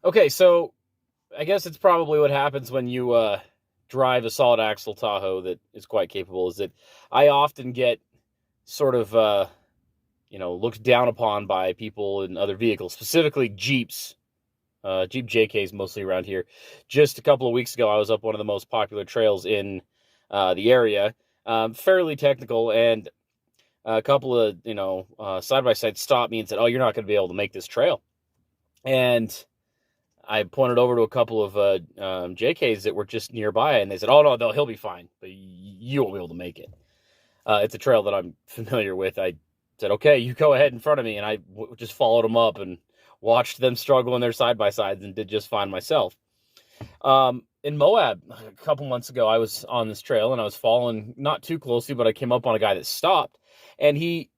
Okay, so I guess it's probably what happens when you drive a solid axle Tahoe that is quite capable, is that I often get sort of looked down upon by people in other vehicles, specifically Jeeps. Jeep JKs mostly around here. Just a couple of weeks ago, I was up one of the most popular trails in the area, fairly technical, and a couple of side by sides stopped me and said, "Oh, you're not going to be able to make this trail." And I pointed over to a couple of JKs that were just nearby, and they said, "Oh no, he'll be fine, but you won't be able to make it." It's a trail that I'm familiar with. I said, "Okay, you go ahead in front of me," and I just followed them up and watched them struggle in their side by sides and did just fine myself. In Moab, a couple months ago, I was on this trail and I was following not too closely, but I came up on a guy that stopped, and he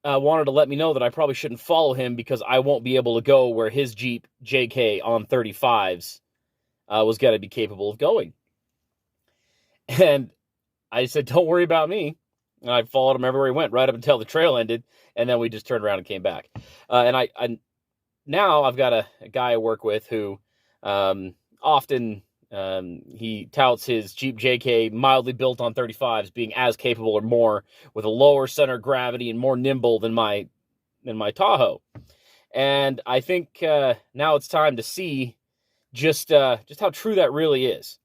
wanted to let me know that I probably shouldn't follow him because I won't be able to go where his Jeep JK on 35s was going to be capable of going. And I said, "Don't worry about me." And I followed him everywhere he went, right up until the trail ended, and then we just turned around and came back. And now I've got a guy I work with who often he touts his Jeep JK mildly built on 35s being as capable or more, with a lower center of gravity and more nimble than my Tahoe. And I think now it's time to see just how true that really is.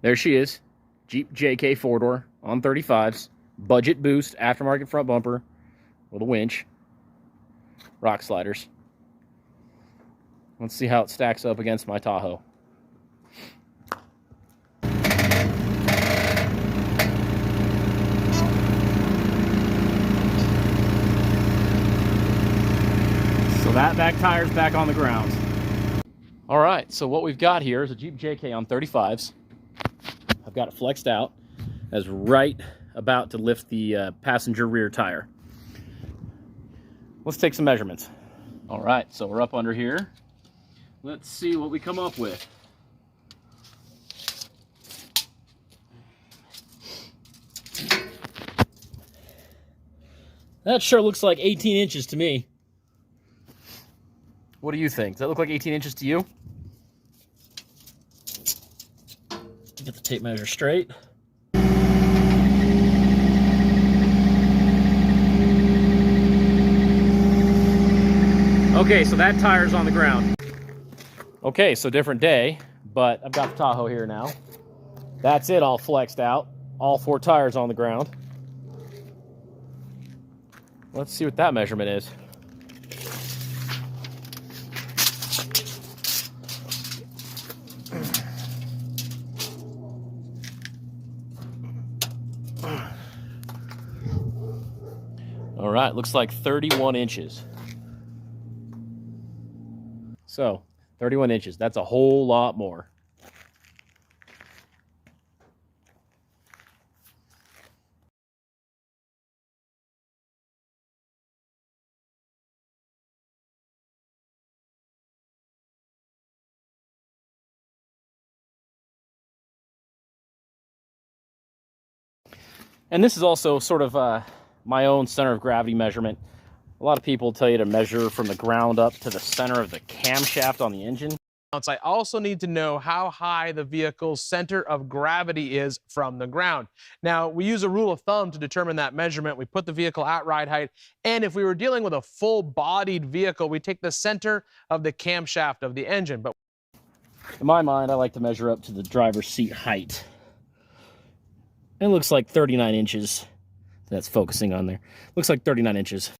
There she is, Jeep JK 4-door on 35s, budget boost, aftermarket front bumper with a winch, rock sliders. Let's see how it stacks up against my Tahoe. So that back tire's back on the ground. All right, so what we've got here is a Jeep JK on 35s. I've got it flexed out as right about to lift the passenger rear tire. Let's take some measurements. All right, so we're up under here. Let's see what we come up with. That sure looks like 18 inches to me. What do you think? Does that look like 18 inches to you? Get the tape measure straight. Okay, so that tire's on the ground. Okay, so different day, but I've got the Tahoe here now. That's it all flexed out. All 4 tires on the ground. Let's see what that measurement is. All right, looks like 31 inches. So, 31 inches, that's a whole lot more. And this is also sort of my own center of gravity measurement. A lot of people tell you to measure from the ground up to the center of the camshaft on the engine. I also need to know how high the vehicle's center of gravity is from the ground. Now, we use a rule of thumb to determine that measurement. We put the vehicle at ride height, and if we were dealing with a full-bodied vehicle, we take the center of the camshaft of the engine. But in my mind, I like to measure up to the driver's seat height. It looks like 39 inches. That's focusing on there. Looks like 39 inches.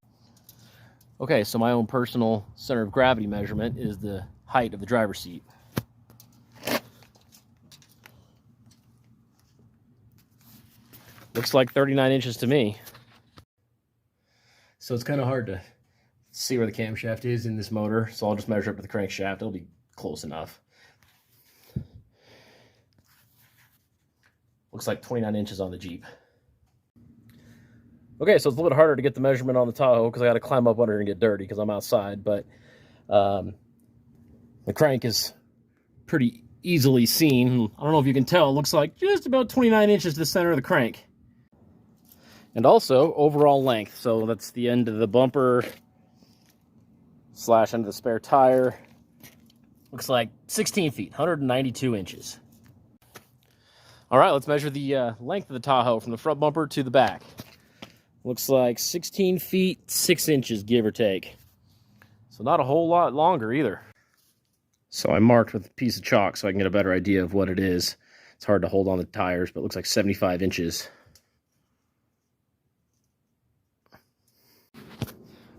Okay, so my own personal center of gravity measurement is the height of the driver's seat. Looks like 39 inches to me. So it's kind of hard to see where the camshaft is in this motor, so I'll just measure up to the crankshaft. It'll be close enough. Looks like 29 inches on the Jeep. Okay, so it's a little harder to get the measurement on the Tahoe because I got to climb up under and get dirty because I'm outside, but the crank is pretty easily seen. I don't know if you can tell, it looks like just about 29 inches to the center of the crank. And also overall length, so that's the end of the bumper / end of the spare tire Looks like 16 feet, 192 inches. All right, let's measure the length of the Tahoe from the front bumper to the back. Looks like 16 feet, 6 inches, give or take. So not a whole lot longer either. So I marked with a piece of chalk so I can get a better idea of what it is. It's hard to hold on the tires, but it looks like 75 inches.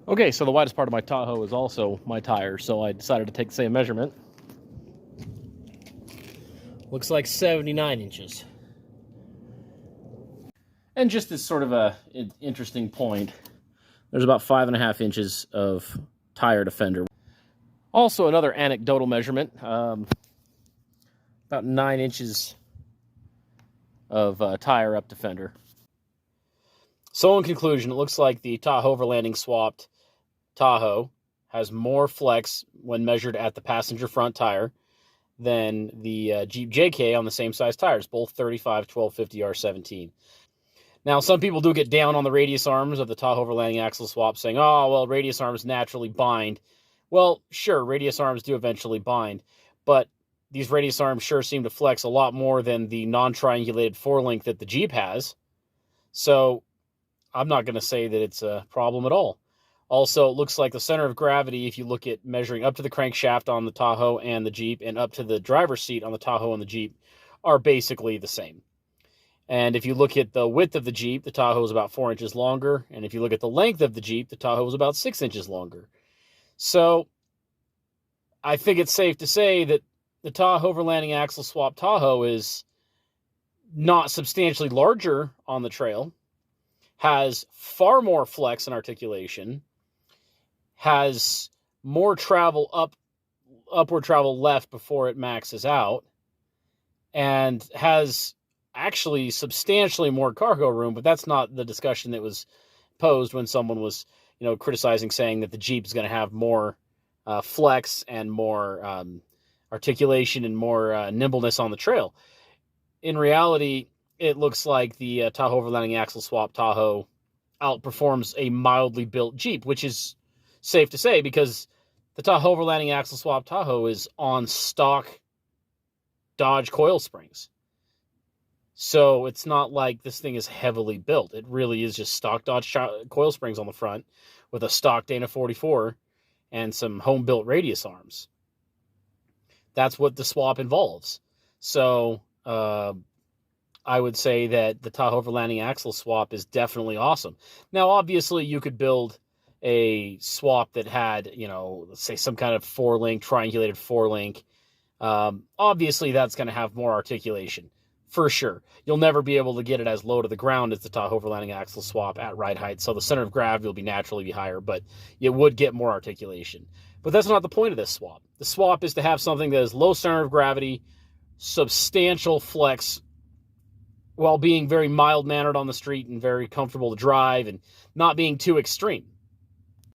Okay, so the widest part of my Tahoe is also my tires, so I decided to take the same measurement. Looks like 79 inches. And just as sort of an interesting point, there's about 5.5 inches of tire defender. Also another anecdotal measurement, about 9 inches of tire up defender. So in conclusion, it looks like the Tahoverlanding swapped Tahoe has more flex when measured at the passenger front tire than the Jeep JK on the same size tires, both 35 1250 R17. Now, some people do get down on the radius arms of the Tahoverlanding axle swap, saying, oh, well, radius arms naturally bind. Well, sure, radius arms do eventually bind, but these radius arms sure seem to flex a lot more than the non-triangulated forelink that the Jeep has. So I'm not going to say that it's a problem at all. Also, it looks like the center of gravity, if you look at measuring up to the crankshaft on the Tahoe and the Jeep and up to the driver's seat on the Tahoe and the Jeep, are basically the same. And if you look at the width of the Jeep, the Tahoe is about 4 inches longer. And if you look at the length of the Jeep, the Tahoe is about 6 inches longer. So I think it's safe to say that the Tahoverlanding axle swap Tahoe is not substantially larger on the trail, has far more flex and articulation, has more upward travel left before it maxes out, and has actually substantially more cargo room, but that's not the discussion that was posed when someone was, criticizing, saying that the Jeep is going to have more flex and more articulation and more nimbleness on the trail. In reality, it looks like the Tahoverlanding axle swap Tahoe outperforms a mildly built Jeep, which is safe to say because the Tahoverlanding axle swap Tahoe is on stock Dodge coil springs. So it's not like this thing is heavily built. It really is just stock Dodge coil springs on the front with a stock Dana 44 and some home-built radius arms. That's what the swap involves. So I would say that the Tahoverlanding axle swap is definitely awesome. Now, obviously, you could build a swap that had, let's say some kind of triangulated four-link. Obviously, that's going to have more articulation. For sure. You'll never be able to get it as low to the ground as the Tahoverlanding axle swap at ride height, so the center of gravity will be naturally higher, but it would get more articulation. But that's not the point of this swap. The swap is to have something that is low center of gravity, substantial flex, while being very mild-mannered on the street and very comfortable to drive and not being too extreme.